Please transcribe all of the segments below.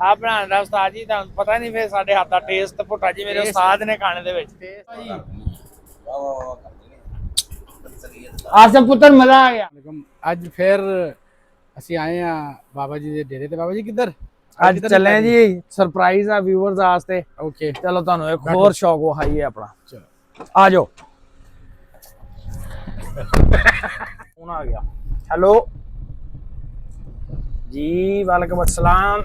ਆ ਬਣਾਉਣ ਦਾ ਉਸਤਾਦ ਜੀ ਤੁਹਾਨੂੰ ਪਤਾ ਨਹੀਂ ਫਿਰ ਸਾਡੇ ਹੱਥ ਦਾ ਟੇਸਟ ਭੁੱਟਾ ਜੀ ਮੇਰੇ ਉਸਤਾਦ ਨੇ ਖਾਣੇ ਦੇ ਵਿੱਚ ਆਸਮ ਪੁੱਤਰ ਮਜ਼ਾ ਆ ਗਿਆ ਅੱਜ ਫਿਰ ਅਸੀਂ ਆਏ ਆ ਬਾਬਾ ਜੀ ਦੇ ਡੇਰੇ ਤੇ। ਬਾਬਾ ਜੀ ਕਿੱਧਰ ਅੱਜ ਚੱਲੇ ਜੀ ਸਰਪ੍ਰਾਈਜ਼ ਆ ਵਿਊਅਰਸ ਵਾਸਤੇ। ਓਕੇ ਚਲੋ ਤੁਹਾਨੂੰ ਇੱਕ ਹੋਰ ਸ਼ੌਕ ਵਿਖਾਈਏ ਆਪਣਾ। ਆ ਜਾਓ ਫੋਨ ਆ ਗਿਆ। ਹੈਲੋ ਜੀ ਵਾਲੇਕੁਮ अस्सलाम।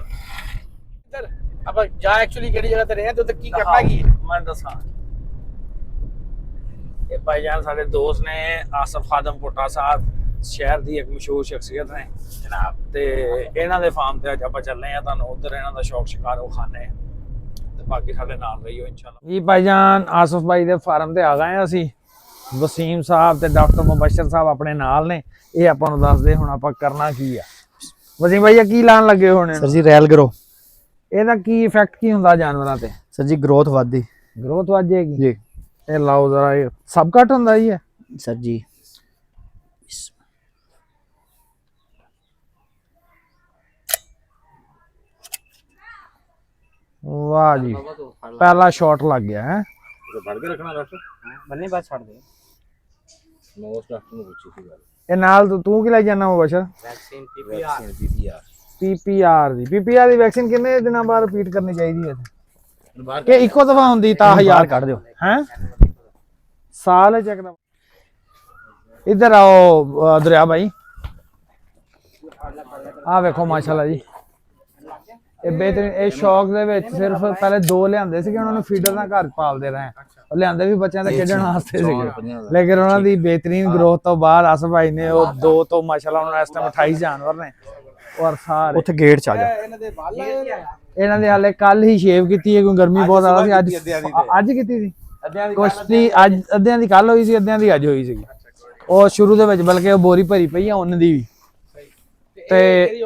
ਇੱਧਰ ਆਪਾਂ ਜਾ ਐਕਚੁਅਲੀ ਕਿਹੜੀ ਜਗ੍ਹਾ ਤੇ ਰਹੇ ਆ ਤੇ ਉੱਥੇ ਕੀ ਕਰਨਾ ਕੀ ਮੈਂ ਦੱਸਾਂ। ਇਹ ਭਾਈਜਾਨ ਸਾਡੇ ਦੋਸਤ ਨੇ ਆਸਫ ਖਾਦਮ ਭੁੱਟਾ ਸਾਹਿਬ ਸ਼ਹਿਰ ਦੀ ਇੱਕ ਮਸ਼ਹੂਰ ਸ਼ਖਸੀਅਤ ਨੇ ਜਨਾਬ ਤੇ ਇਹਨਾਂ ਦੇ ਫਾਰਮ ਤੇ ਅੱਜ ਆਪਾਂ ਚੱਲੇ ਆ ਤੁਹਾਨੂੰ ਉਧਰ ਇਹਨਾਂ ਦਾ ਸ਼ੌਕ ਸ਼ਿਕਾਰ ਉਹ ਖਾਣੇ ਤੇ ਬਾਕੀ ਸਾਡੇ ਨਾਲ ਰਹੀਓ ਇਨਸ਼ਾਅੱਲਾ ਜੀ। ਭਾਈਜਾਨ ਆਸਫ ਭਾਈ ਦੇ ਫਾਰਮ ਤੇ ਆ ਗਏ ਆ ਅਸੀਂ। ਵਸੀਮ ਸਾਹਿਬ ਤੇ ਡਾਕਟਰ ਮੁਬਸ਼ਰ ਸਾਹਿਬ ਆਪਣੇ ਨਾਲ ਨੇ। ਇਹ ਆਪਾਂ ਨੂੰ ਦੱਸਦੇ ਹੁਣ ਆਪਾਂ ਕਰਨਾ ਕੀ ਆ। ਵਸੀਮ ਭਾਈ ਕੀ ਲਾਣ ਲੱਗੇ ਹੋਣੇ ਸਰ ਜੀ? ਰੈਲ ਗਰੋ। ਇਹਦਾ ਕੀ ਇਫੈਕਟ ਕੀ ਹੁੰਦਾ ਜਾਨਵਰਾਂ ਤੇ? ਸਰ ਜੀ ਗਰੋਥ ਵਧਦੀ। ਗਰੋਥ ਵੱਧ ਜਾਏਗੀ ਜੀ। ਇਹ ਲਾਓ ਜ਼ਰਾ। ਇਹ ਸਭ ਘੱਟ ਹੁੰਦਾ ਹੀ ਹੈ ਸਰ ਜੀ। ਵਾਹ ਜੀ ਪਹਿਲਾ ਸ਼ਾਟ ਲੱਗ ਗਿਆ ਹੈ। ਫੜ ਕੇ ਰੱਖਣਾ ਡਾਕਟਰ ਬੰਨੇ ਬਾਅਦ ਛੱਡ ਦੇ। ਨੋਸ ਡਾਕਟਰ ਨੂੰ ਪੁੱਛੀ ਸੀ ਗੱਲ। ਇਹ ਨਾਲ ਤੂੰ ਕੀ ਲੈ ਜਾਣਾ ਮੁਬਸ਼ਰ? ਵੈਕਸੀਨ ਪੀਪੀਆਰ ਦੀ। ਪੀਪੀਆਰ ਦੀ ਵੈਕਸੀਨ ਕਿੰਨੇ ਦਿਨਾਂ ਬਾਅਦ ਰਿਪੀਟ ਕਰਨੀ ਚਾਹੀਦੀ ਹੈ ਕਿ ਇੱਕੋ ਦਫਾ ਹੁੰਦੀ? ਤਾਂ 1000 ਕੱਢ ਦਿਓ ਹੈ ਸਾਲ ਚੈੱਕ ਦਾ। ਇੱਧਰ ਆਓ ਦਰਿਆ ਭਾਈ। ਆ ਵੇਖੋ ਮਾਸ਼ਾਅੱਲਾ ਜੀ ਇਹ ਬਿਹਤਰੀਨ। ਇਹ ਸ਼ੌਕ ਦੇ ਵਿੱਚ ਸਿਰਫ ਪਹਿਲੇ 2 ਲਿਆਂਦੇ ਸੀਗੇ ਉਹਨਾਂ ਨੂੰ ਫੀਡਰ ਨਾਲ ਘਰ ਪਾਲਦੇ ਰਹੇ। ਉਹ ਲਿਆਂਦੇ ਵੀ ਬੱਚਿਆਂ ਦੇ ਖੇਡਣ ਵਾਸਤੇ ਸੀਗੇ ਲੇਕਿਨ ਉਹਨਾਂ ਦੀ ਬਿਹਤਰੀਨ ਗਰੋਥ ਤੋਂ ਬਾਅਦ ਆਸਫ ਭਾਈ ਨੇ ਉਹ 2 ਤੋਂ ਮਾਸ਼ਾਅੱਲਾ ਉਹਨਾਂ ਨੂੰ ਇਸ ਟਾਈਮ 28 ਜਾਨਵਰ ਨੇ ਔਰ ਸਾਰੇ ਉੱਥੇ ਗੇਟ ਚ ਆ ਜਾ। ਇਹਨਾਂ ਦੇ ਹਾਲੇ ਕੱਲ ਹੀ ਸ਼ੇਵ ਕੀਤੀ ਹੈ ਕਿਉਂਕਿ ਗਰਮੀ ਬਹੁਤ ਜ਼ਿਆਦਾ ਸੀ। ਅੱਜ ਕੀਤੀ ਸੀ ਕੁਸ਼ਤੀ। ਅੱਜ ਅੱਧਿਆਂ ਦੀ ਕੱਲ ਹੋਈ ਸੀ ਅੱਧਿਆਂ ਦੀ ਅੱਜ ਹੋਈ ਸੀਗੀ। ਉਹ ਸ਼ੁਰੂ ਦੇ ਵਿੱਚ ਬਲਕਿ ਉਹ ਬੋਰੀ ਭਰੀ ਪਈ ਆ ਉਹਨਾਂ ਦੀ ਵੀ ਤੇ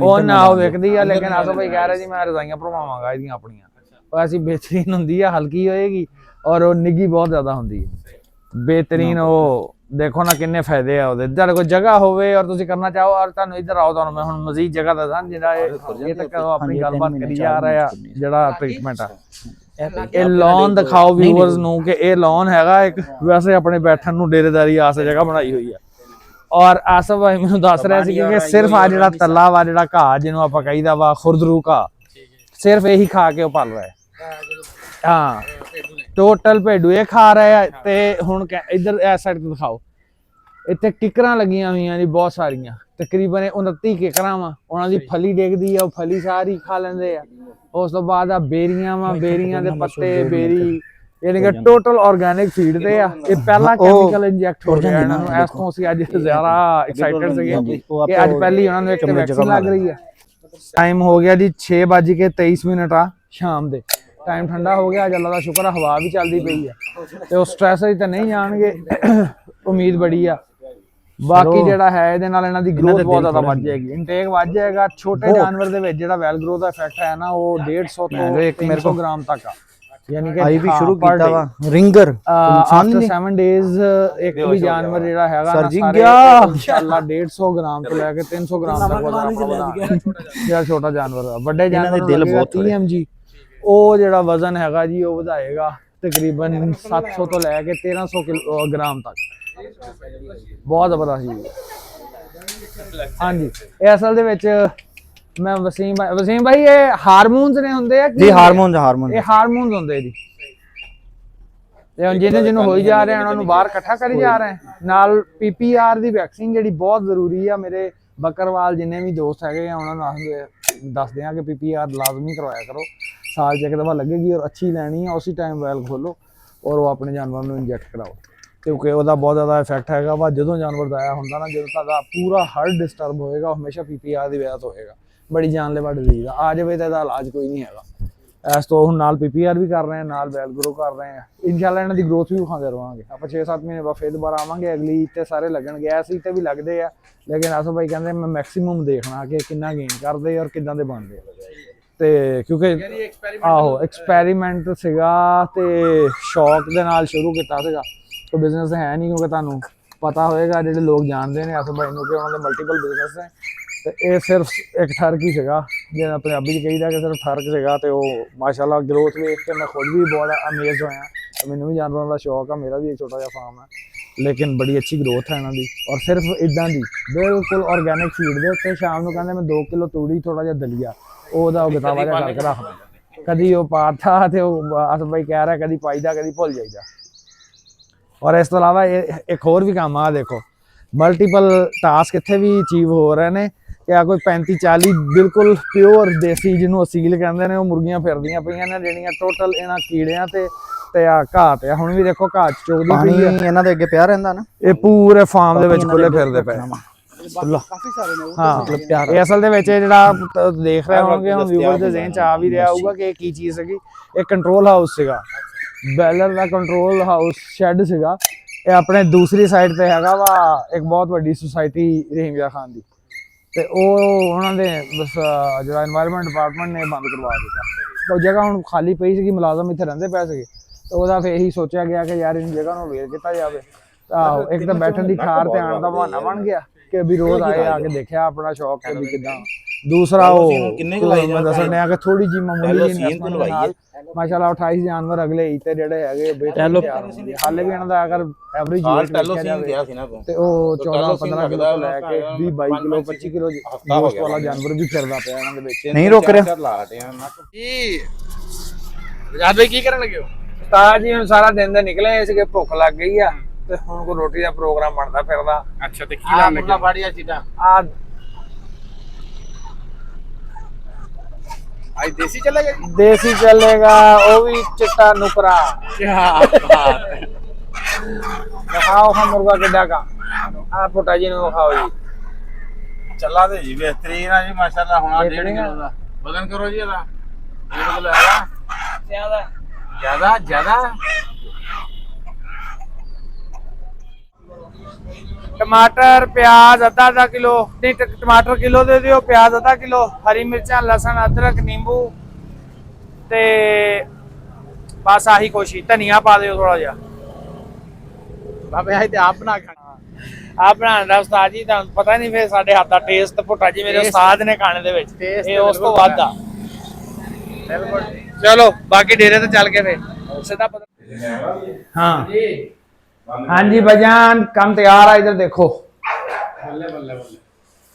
ਉਹ ਨਾ ਉਹ ਵਿਕਦੀ ਆ। ਲੇਕਿਨ ਆਸਫ ਭਾਈ ਕਹਿ ਰਿਹਾ ਜੀ ਮੈਂ ਰਜ਼ਾਈਆਂ ਭਰਵਾਵਾਂਗਾ ਇਹਦੀਆਂ ਆਪਣੀਆਂ। ਉਹ ਐਸੀ ਬਿਹਤਰੀਨ ਹੁੰਦੀ ਆ, ਹਲਕੀ ਹੋਏਗੀ ਔਰ ਉਹ ਨਿੱਗੀ ਬਹੁਤ ਜ਼ਿਆਦਾ ਹੁੰਦੀ ਹੈ ਬਿਹਤਰੀਨ। ਉਹ ਦੇਖੋ ਨਾ ਕਿੰਨੇ ਫਾਇਦੇ ਆ ਉਹਦੇ। ਤੁਹਾਡੇ ਕੋਲ ਜਗ੍ਹਾ ਹੋਵੇ ਔਰ ਤੁਸੀਂ ਕਰਨਾ ਚਾਹੋ ਔਰ ਤੁਹਾਨੂੰ ਇੱਧਰ ਆਓ ਤੁਹਾਨੂੰ ਮੈਂ ਹੁਣ ਮਜ਼ੀਦ ਜਗ੍ਹਾ ਦੱਸਾਂ। ਜਿਹੜਾ ਇਹ ਤੱਕ ਆਪਣੀ ਗੱਲਬਾਤ ਕਰੀ ਜਾ ਰਿਹਾ ਜਿਹੜਾ ਟ੍ਰੀਟਮੈਂਟ ਆ ਇਹ ਲੋਨ ਦਿਖਾਓ ਵਿਊਅਰਸ ਨੂੰ ਕਿ ਇਹ ਲੋਨ ਹੈਗਾ ਇੱਕ ਵੈਸੇ ਆਪਣੇ ਬੈਠਣ ਨੂੰ ਡੇਰੇਦਾਰੀ ਆਸਤੇ ਜਗ੍ਹਾ ਬਣਾਈ ਹੋਈ ਆ। ਔਰ ਆਸਫ ਭਾਈ ਮੈਨੂੰ ਦੱਸ ਰਿਹਾ ਸੀ ਕਿ ਸਿਰਫ ਆ ਜਿਹੜਾ ਤੱਲਾ ਵਾ ਜਿਹੜਾ ਘਾਹ ਜਿਹਨੂੰ ਆਪਾਂ ਕਹੀਦਾ ਵਾ ਖੁਰਦਰੂ ਘਾਹ ਸਿਰਫ ਇਹੀ ਖਾ ਕੇ ਉਹ ਪਲ ਰਿਹਾ। ਹਾਂ ਟੋਟਲ ਭੇਡੂ ਇਹ ਖਾ ਰਹੇ ਆ। ਤੇ ਹੁਣ ਇੱਧਰ ਇਸ ਸਾਈਡ ਤੇ ਦਿਖਾਓ ਇੱਥੇ ਕਿਕਰਾਂ ਲੱਗੀਆਂ ਹੋਈਆਂ ਜੀ ਬਹੁਤ ਸਾਰੀਆਂ। ਤਕਰੀਬਨ 29 ਕਿਕਰਾਂ ਵਾ। ਉਹਨਾਂ ਦੀ ਫਲੀ ਡੇਗਦੀ ਆ ਉਹ ਫਲੀ ਸਾਰੀ ਖਾ ਲੈਂਦੇ ਆ। ਉਸ ਤੋਂ ਬਾਅਦ ਆ ਬੇਰੀਆਂ ਵਾ ਬੇਰੀਆਂ ਦੇ ਪੱਤੇ ਬੇਰੀ ਯਾਨੀ ਕਿ ਟੋਟਲ ਆਰਗੈਨਿਕ ਫੀਡ ਤੇ ਆ। ਇਹ ਪਹਿਲਾ ਕੈਮੀਕਲ ਇੰਜੈਕਟ ਹੋ ਗਿਆ ਇਹਨਾਂ ਨੂੰ। ਇਸ ਤੋਂ ਅਸੀਂ ਅੱਜ ਜ਼ਿਆਦਾ ਐਕਸਾਈਟਡ ਸੀਗੇ ਕਿ ਅੱਜ ਪਹਿਲੀ ਉਹਨਾਂ ਨੂੰ ਇੱਕ ਵੈਕਸੀਨ ਲੱਗ ਰਹੀ ਆ। ਟਾਈਮ ਹੋ ਗਿਆ ਜੀ 6:23 ਆ ਸ਼ਾਮ ਦੇ। ਟਾਈਮ ਠੰਡਾ ਹੋ ਗਿਆ ਅੱਜ ਅੱਲਾ ਦਾ ਸ਼ੁਕਰ ਆ ਹਵਾ ਵੀ ਚੱਲਦੀ ਪਈ ਆ ਤੇ ਉਹ ਸਟ੍ਰੈਸ ਵਿੱਚ ਤਾਂ ਨਹੀਂ ਜਾਣਗੇ ਉਮੀਦ ਬੜੀ ਆ। ਬਾਕੀ ਜਿਹੜਾ ਹੈ ਇਹਦੇ ਨਾਲ ਇਹਨਾਂ ਦੀ ਗਰੋਥ ਬਹੁਤ ਜ਼ਿਆਦਾ ਵੱਧ ਜਾਏਗੀ। ਇਨਟੇਕ ਵੱਧ ਜਾਏਗਾ। ਛੋਟੇ ਜਾਨਵਰ ਦੇ ਵਿੱਚ ਜਿਹੜਾ ਵੈਲ ਗਰੋਥ ਦਾ ਇਫੈਕਟ ਹੈ ਨਾ ਉਹ 150 ਤੋਂ 300 ਗ੍ਰਾਮ ਤੱਕ ਆ। ਯਾਨੀ ਕਿ ਵੀ ਸ਼ੁਰੂ ਕੀਤਾ ਵਾ ਰਿੰਗਰ ਆਫਟਰ 7 ਡੇਜ਼ ਇੱਕ ਵੀ ਜਾਨਵਰ ਜਿਹੜਾ ਹੈਗਾ ਸਰ ਜੀ ਇਨਸ਼ਾਅੱਲਾ 150 ਗ੍ਰਾਮ ਤੋਂ ਲੈ ਕੇ 300 ਗ੍ਰਾਮ ਤੱਕ ਜਿਹੜਾ ਛੋਟਾ ਜਾਨਵਰ ਆ। ਵੱਡੇ ਜਾਨਵਰ ਦੇ ਦਿਲ ਬਹੁਤ 30 mg ਉਹ ਜਿਹੜਾ ਵਜ਼ਨ ਹੈਗਾ ਜੀ ਉਹ ਵਧਾਏਗਾ ਤਕਰੀਬਨ 700 ਤੋਂ ਲੈ ਕੇ 1300 ਗ੍ਰਾਮ ਤੱਕ। ਬਹੁਤ ਜ਼ਬਰਦਸਤ ਜੀ। ਹਾਂਜੀ ਇਹ ਅਸਲ ਦੇ ਵਿੱਚ ਮੈਂ ਵਸੀਮ ਭਾਈ ਇਹ ਹਾਰਮੋਨਸ ਨੇ ਹੁੰਦੇ ਆ ਜੀ? ਹਾਰਮੋਨ ਇਹ ਹਾਰਮੋਨਸ ਹੁੰਦੇ ਜੀ। ਤੇ ਹੁਣ ਜਿਹਨੂੰ ਹੋਈ ਜਾ ਰਹੇ ਉਹਨਾਂ ਨੂੰ ਬਾਹਰ ਇਕੱਠਾ ਕਰੀ ਜਾ ਰਹੇ ਨਾਲ। ਪੀਪੀਆਰ ਦੀ ਵੈਕਸੀਨ ਜਿਹੜੀ ਬਹੁਤ ਜ਼ਰੂਰੀ ਆ। ਮੇਰੇ ਬੱਕਰਵਾਲ ਜਿੰਨੇ ਵੀ ਦੋਸਤ ਹੈਗੇ ਆ ਉਹਨਾਂ ਨੂੰ ਦੱਸਦੇ ਆ ਕਿ ਪੀਪੀਆਰ ਲਾਜ਼ਮੀ ਕਰਵਾਇਆ ਕਰੋ। ਸਾਲ 'ਚ ਇੱਕ ਦਫਾ ਲੱਗੇਗੀ ਔਰ ਅੱਛੀ ਲੈਣੀ ਆ। ਉਸੇ ਟਾਈਮ ਵੈਲ ਖੋਲੋ ਔਰ ਉਹ ਆਪਣੇ ਜਾਨਵਰ ਨੂੰ ਇੰਜੈਕਟ ਕਰਾਓ ਕਿਉਂਕਿ ਉਹਦਾ ਬਹੁਤ ਜ਼ਿਆਦਾ ਇਫੈਕਟ ਹੈਗਾ ਵਾ। ਜਦੋਂ ਜਾਨਵਰ ਦਾਇਆ ਹੁੰਦਾ ਨਾ ਜਦੋਂ ਤੁਹਾਡਾ ਪੂਰਾ ਹਾਰਟ ਡਿਸਟਰਬ ਹੋਏਗਾ ਹਮੇਸ਼ਾ ਪੀਪੀਆਰ ਦੀ ਵਜ੍ਹਾ ਤੋਂ ਹੋਏਗਾ। ਬੜੀ ਜਾਨਲੇਵਾ ਡਿਜ਼ੀਜ਼ ਆ ਜਾਵੇ ਤਾਂ ਇਹਦਾ ਇਲਾਜ ਕੋਈ ਨਹੀਂ ਹੈਗਾ। ਇਸ ਤੋਂ ਹੁਣ ਨਾਲ ਪੀਪੀਆਰ ਵੀ ਕਰ ਰਹੇ ਹਾਂ ਨਾਲ ਵੈਲ ਗਰੋ ਕਰ ਰਹੇ ਹਾਂ। ਇਨਸ਼ਾਅੱਲਾ ਇਹਨਾਂ ਦੀ ਗਰੋਥ ਵੀ ਵਿਖਾਉਂਦੇ ਰਹਾਂਗੇ ਆਪਾਂ। 6-7 ਮਹੀਨੇ ਬਾਅਦ ਫਿਰ ਦੁਬਾਰਾ ਆਵਾਂਗੇ। ਅਗਲੀ ਤੇ ਸਾਰੇ ਲੱਗਣਗੇ। ਐਸ ਤੇ ਵੀ ਲੱਗਦੇ ਆ ਲੇਕਿਨ ਆਸਫ ਭਾਈ ਕਹਿੰਦੇ ਮੈਂ ਮੈਕਸੀਮਮ ਦੇਖਣਾ ਕਿ ਕਿੰਨਾ ਗੇਨ ਕਰਦੇ ਔਰ ਕਿੱਦਾਂ ਦੇ ਬਣਦੇ ਤੇ ਕਿਉਂਕਿ ਆਹੋ ਐਕਸਪੈਰੀਮੈਂਟ ਸੀਗਾ ਤੇ ਸ਼ੌਕ ਦੇ ਨਾਲ ਸ਼ੁਰੂ ਕੀਤਾ ਸੀਗਾ। ਕੋਈ ਬਿਜ਼ਨਸ ਹੈ ਨਹੀਂ ਕਿਉਂਕਿ ਤੁਹਾਨੂੰ ਪਤਾ ਹੋਏਗਾ ਜਿਹੜੇ ਲੋਕ ਜਾਣਦੇ ਨੇ ਆਸਫ ਭਾਈ ਨੂੰ ਕਿ ਉਹਨਾਂ ਦੇ ਮਲਟੀਪਲ ਬਿਜ਼ਨਸ ਹੈ ਤੇ ਇਹ ਸਿਰਫ ਇੱਕ ਠਰਕ ਹੀ ਸੀਗਾ, ਜਿਹੜਾ ਪੰਜਾਬੀ ਚ ਕਹੀਦਾ ਕਿ ਸਿਰਫ ਠਰਕ ਸੀਗਾ। ਤੇ ਉਹ ਮਾਸ਼ਾਅੱਲਾ ਗਰੋਥ ਵੇਖ ਕੇ ਮੈਂ ਖੁਦ ਵੀ ਬਹੁਤ ਅਮੇਜ਼ ਹੋਇਆ। ਮੈਨੂੰ ਵੀ ਜਾਨਵਰਾਂ ਦਾ ਸ਼ੌਕ ਆ, ਮੇਰਾ ਵੀ ਇੱਕ ਛੋਟਾ ਜਿਹਾ ਫਾਰਮ ਹੈ, ਲੇਕਿਨ ਬੜੀ ਅੱਛੀ ਗਰੋਥ ਹੈ ਇਹਨਾਂ ਦੀ। ਔਰ ਸਿਰਫ ਇਦਾਂ ਦੀ ਬਿਲਕੁਲ ਆਰਗੈਨਿਕ ਫੀਡ ਦੇ ਉੱਤੇ ਸ਼ਾਮ ਨੂੰ ਕਹਿੰਦੇ ਮੈਂ 2 ਕਿਲੋ ਤੂੜੀ ਥੋੜਾ ਜਿਹਾ ਦਲੀਆ ਉਹਦਾ ਗਤਾਵਾ ਜਿਹਾ ਕਰਕੇ ਰੱਖਦਾ। ਕਦੀ ਉਹ ਪਾਤਾ ਤੇ ਉਹ ਆਸ ਬਾਈ ਕਹਿ ਰਿਹਾ ਕਦੀ ਪਾਈਦਾ ਕਦੀ ਭੁੱਲ ਜਾਈਦਾ। ਔਰ ਇਸ ਤੋਂ ਇਲਾਵਾ ਇੱਕ ਹੋਰ ਵੀ ਕੰਮ ਆ, ਦੇਖੋ ਮਲਟੀਪਲ ਟਾਸਕ ਇੱਥੇ ਵੀ ਅਚੀਵ ਹੋ ਰਹੇ ਨੇ ਕਿ ਆ ਕੋਈ 35-40 ਬਿਲਕੁਲ ਪਿਓਰ ਦੇਸੀ ਜਿਹਨੂੰ ਅਸੀਲ ਕਹਿੰਦੇ ਨੇ ਉਹ ਮੁਰਗੀਆਂ ਫਿਰਦੀਆਂ ਪਈਆਂ ਨੇ, ਜਿਹੜੀਆਂ ਟੋਟਲ ਇਹਨਾਂ ਕੀੜਿਆਂ ਤੇ ਆ ਘਾਹ ਤੇ ਹੁਣ ਵੀ ਦੇਖੋ ਘਾਹ ਚੋਗਦੀ ਪਾਣੀ ਪਈ ਆ। ਇਹਨਾਂ ਦੇ ਅੱਗੇ ਪਿਆ ਰਹਿੰਦਾ ਨਾ, ਇਹ ਪੂਰੇ ਫਾਰਮ ਦੇ ਵਿੱਚ ਖੁੱਲੇ ਫਿਰਦੇ ਪਏ। ਕਾਫੀ ਸਾਰੇ ਨੇ ਹਾਂ ਇਹ ਅਸਲ ਦੇ ਵਿੱਚ ਇਹ ਜਿਹੜਾ ਦੇਖ ਰਹੇ ਹੋਣਗੇ ਹੁਣ ਵਿਊਅਰ ਦੇ ਜ਼ਿਹਨ ਚ ਆ ਵੀ ਰਿਹਾ ਹੋਊਗਾ ਕਿ ਇਹ ਕੀ ਚੀਜ਼ ਸੀਗੀ। ਇਹ ਕੰਟਰੋਲ ਹਾਊਸ ਸੀਗਾ, ਬੈਲਰ ਦਾ ਕੰਟਰੋਲ ਹਾਊਸ ਸ਼ੈੱਡ ਸੀਗਾ। ਇਹ ਆਪਣੇ ਦੂਸਰੀ ਸਾਈਡ ਤੇ ਹੈਗਾ ਵਾ ਇੱਕ ਬਹੁਤ ਵੱਡੀ ਸੁਸਾਇਟੀ ਰਹੀਮ ਜਾ ਖਾਨ ਦੀ, ਤੇ ਉਹ ਉਹਨਾਂ ਦੇ ਬਸ ਜਿਹੜਾ এনवायरमेंट ਡਿਪਾਰਟਮੈਂਟ ਨੇ ਬੰਦ ਕਰਵਾ ਦਿੱਤਾ। ਉਹ ਜਗ੍ਹਾ ਹੁਣ ਖਾਲੀ ਪਈ ਸੀਗੀ, ਮੁਲਾਜ਼ਮ ਇੱਥੇ ਰਹਿੰਦੇ ਪਏ ਸੀਗੇ, ਤੇ ਉਹਦਾ ਫਿਰ ਇਹੀ ਸੋਚਿਆ ਗਿਆ ਕਿ ਯਾਰ ਇਸ ਜਗ੍ਹਾ ਨੂੰ ਅਵੇਅਰ ਕੀਤਾ ਜਾਵੇ। ਤਾਂ ਇੱਕ ਤਾਂ ਬੈਠਣ ਦੀ ਖਾਰ ਤੇ ਆਉਣ ਦਾ ਬਹਾਨਾ ਬਣ ਗਿਆ ਕਿ ਵੀ ਰੋਜ਼ ਆਏ ਆ ਕੇ ਦੇਖਿਆ ਆਪਣਾ ਸ਼ੌਕ ਕਿ ਵੀ ਕਿਦਾਂ। ਦੂਸਰਾ ਉਹ ਮੈਂ ਦੱਸਣ ਆ ਕਿ ਥੋੜੀ ਜਿਹੀ ਮਾਮੂਲੀ ਇਨਵੈਸਟਮੈਂਟ ਨਾਲ ਮਾਸ਼ਾਅੱਲਾ 28 ਜਾਨਵਰ ਅਗਲੇ ਹੀ ਤੇ ਜਿਹੜੇ ਹੈਗੇ ਬਿਹਤਰ ਤਿਆਰ ਹੋਣਗੇ। ਹਾਲੇ ਵੀ ਇਹਨਾਂ ਦਾ ਅਗਰ ਐਵਰੇਜ weight ਦੇਖਿਆ ਜਾਵੇ ਤੇ ਉਹ 14-15 ਕਿਲੋ ਤੋਂ ਲੈ ਕੇ 20-22 ਕਿਲੋ 25 ਕਿਲੋ ਗੋਸ਼ਤ ਵਾਲਾ ਜਾਨਵਰ ਵੀ ਫਿਰਦਾ ਪਿਆ ਇਹਨਾਂ ਦੇ ਵਿੱਚ। ਨਹੀਂ ਰੁਕ ਰਿਹਾ ਜੀ ਯਾਦ ਬਈ ਕੀ ਕਰਨ ਲੱਗੇ ਹੋ? ਉਸਤਾਦ ਜੀ ਹੁਣ ਸਾਰਾ ਦਿਨ ਦੇ ਨਿਕਲੇ ਸੀਗੇ, ਭੁੱਖ ਲੱਗ ਗਈ ਆ ਤੇ ਹੁਣ ਕੋਈ ਰੋਟੀ ਦਾ ਪ੍ਰੋਗਰਾਮ ਬਣਦਾ ਫਿਰਦਾ। ਅੱਛਾ ਤੇ ਕੀ ਲਾਣ ਲੱਗੇ? ਫਾੜੀਆਂ ਚੀਜ਼ਾਂ ਆ ਅੱਜ ਦੇਸੀ ਚੱਲੇਗਾ ਜੀ? ਦੇਸੀ ਚੱਲੇਗਾ, ਉਹ ਵੀ ਚਿੱਟਾ ਨੁਕਰਾ। ਕੀ ਬਾਤ ਹੈ। ਦਿਖਾਓ ਹਾਂ ਮੁਰਗਾ ਕਿੱਡਾ ਕਾ, ਆ ਪੁੱਟਾ ਜੀ ਨੂੰ ਦਿਖਾਓ ਜੀ। ਚੱਲਾ ਤੇ ਜੀ ਬਿਹਤਰੀਨ ਆ ਜੀ ਮਾਸ਼ਾਅੱਲਾ। ਹੁਣ 1.5 ਕਿਲੋ ਦਾ ਵਜ਼ਨ ਕਰੋ ਜੀ ਇਹਦਾ। 1.5 ਕਿਲੋ ਹੈਗਾ ਜ਼ਿਆਦਾ टमाटर प्याज आधा किलो, नहीं टमाटर किलो दे दियो, प्याज आधा किलो, हरी मिर्चा लसन अदरक नींबू ते बस आही कुछ ही, धनिया पा दियो थोड़ा जिहा। ਬਾਬੇ ਆਏ ਤੇ ਆਪ ਬਣਾ ਖਾਣਾ। आप बनाने ਦਾ ਉਸਤਾਦ ਜੀ ਤੁਹਾਨੂੰ ਪਤਾ ਨਹੀਂ ਫਿਰ ਸਾਡੇ ਹੱਥ ਦਾ ਟੇਸਟ ਭੁੱਟਾ ਜੀ ਮੇਰੇ ਉਸਤਾਦ ਨੇ ਖਾਣੇ ਦੇ ਵਿੱਚ ਇਹ ਉਸ ਤੋਂ ਵੱਧ ਆ। ਬਿਲਕੁਲ ਚਲੋ ਬਾਕੀ ਡੇਰੇ ਤੇ ਚੱਲ ਕੇ ਫਿਰ ਸਿੱਧਾ ਪਤਾ। हाँ हाँ जी भाईजान काम तैयार है। इधर देखो ਬੱਲੇ ਬੱਲੇ ਬੱਲੇ।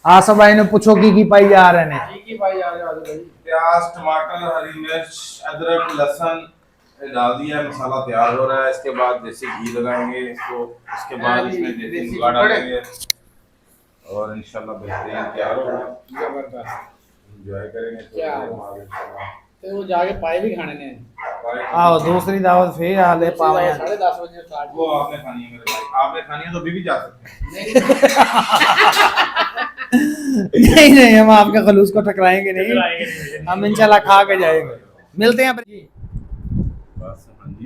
आसफ भाई ने पूछो की पाई जा रहे ने। ਕੀ ਭਾਈ ਆ ਰਿਹਾ भाई? प्याज टमाटर हरी मिर्च अदरक लहसुन डाल दिया, मसाला तैयार हो रहा है। इसके बाद देसी घी लगाएंगे इसको, इसके बाद इसमें देसी मुर्गा डालेंगे और इंशाल्लाह बेहतरीन तैयार होगा। ਜ਼ਬਰਦस्त। एंजॉय करेंगे तो क्या हम आगे इंशाल्लाह। ਤੇ ਉਹ ਜਾ ਕੇ ਪਾਏ ਵੀ ਖਾਣੇ ਨੇ। आओ दूसरी दावत फिर हाले पावे। 10:30 ਵਜੇ ਸਟਾर्ट। वो आपने खानी है मेरे भाई, आपने खानी है तो अभी भी जा सकते हैं। नहीं नहीं हम आपके खलूस को टकराएंगे नहीं, हम इंशाल्लाह खा के जाएंगे। मिलते हैं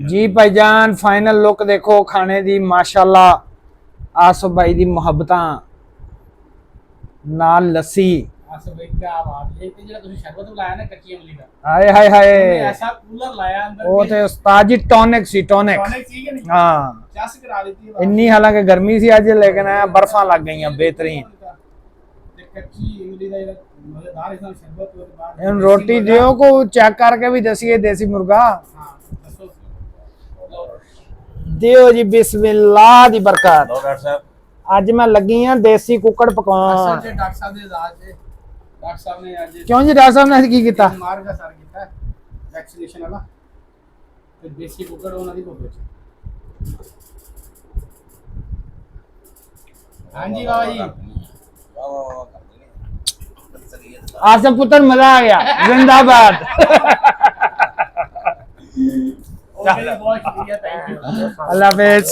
जी भाईजान। फाइनल लुक देखो खाने दी माशाल्लाह। आसफ भाई दी मुहब्बतां नाल लस्सी। ਆਸਫ ਭਾਈ ਕੀ ਬਾਤ ਹੈ। ਤੇ ਜਿਹੜਾ ਤੁਸੀਂ ਸ਼ਰਬਤ ਲਾਇਆ ਨਾ ਕੱਚੀ ਇਮਲੀ ਦਾ, हाय हाय हाय ਐਸਾ ਕੂਲਰ ਲਾਇਆ ਅੰਦਰ। वो तो उस्ताद जी टॉनिक सी टॉनिक। ਟੌਨਿਕ ਸੀ ਕਿ ਨਹੀਂ? हाँ ਚਸ ਕਰਾ ਦਿੱਤੀ ਹੈ इन्नी हालांकि गर्मी सी अज लेकिन बर्फा लग गई बेहतरीन। ਤੇ ਕੱਚੀ ਇਮਲੀ ਦਾ ਜਿਹੜਾ ਮਜ਼ੇਦਾਰ ਇਸਾ ਸ਼ਰਬਤ ਉਹਦੇ ਬਾਅਦ ਹੁਣ ਰੋਟੀ ਦਿਓ ਕੋ ਚੈੱਕ ਕਰਕੇ ਵੀ ਦਸੀਏ ਦੇਸੀ ਮੁਰਗਾ ਹਾਂ ਦੱਸੋ। ਦਿਓ ਜੀ ਬਿਸਮਿल्लाह ਦੀ ਬਰਕਤ। डॉक्टर साहब ਅੱਜ ਮੈਂ ਲੱਗੀ ਆ ਦੇਸੀ ਕੁੱਕੜ ਪਕਾਉਣ। ਅਸਲ ਡਾਕਟਰ ਸਾਹਿਬ ਦੇ ਇਲਾਜ ਦੇ ਡਾਕਟਰ ਸਾਹਿਬ ਨੇ ਅੱਜ ਕਿਉਂ ਜੀ ਡਾਕਟਰ ਸਾਹਿਬ ਨੇ ਅੱਜ ਕੀ ਕੀਤਾ? ਬਿਮਾਰ ਦਾ ਸਰ ਕੀਤਾ ਵੈਕਸੀਨੇਸ਼ਨ ਵਾਲਾ ਤੇ ਦੇਸੀ ਕੁੱਕੜ ਉਹਨਾਂ ਦੀ ਭੁੱਖ ਵਿੱਚ। ਹਾਂਜੀ ਬਾਬਾ ਜੀ। आसफ पुत्र मजा आ गया, जिंदाबाद। ओके बहुत शुक्रिया, थैंक यू। Allah Hafiz.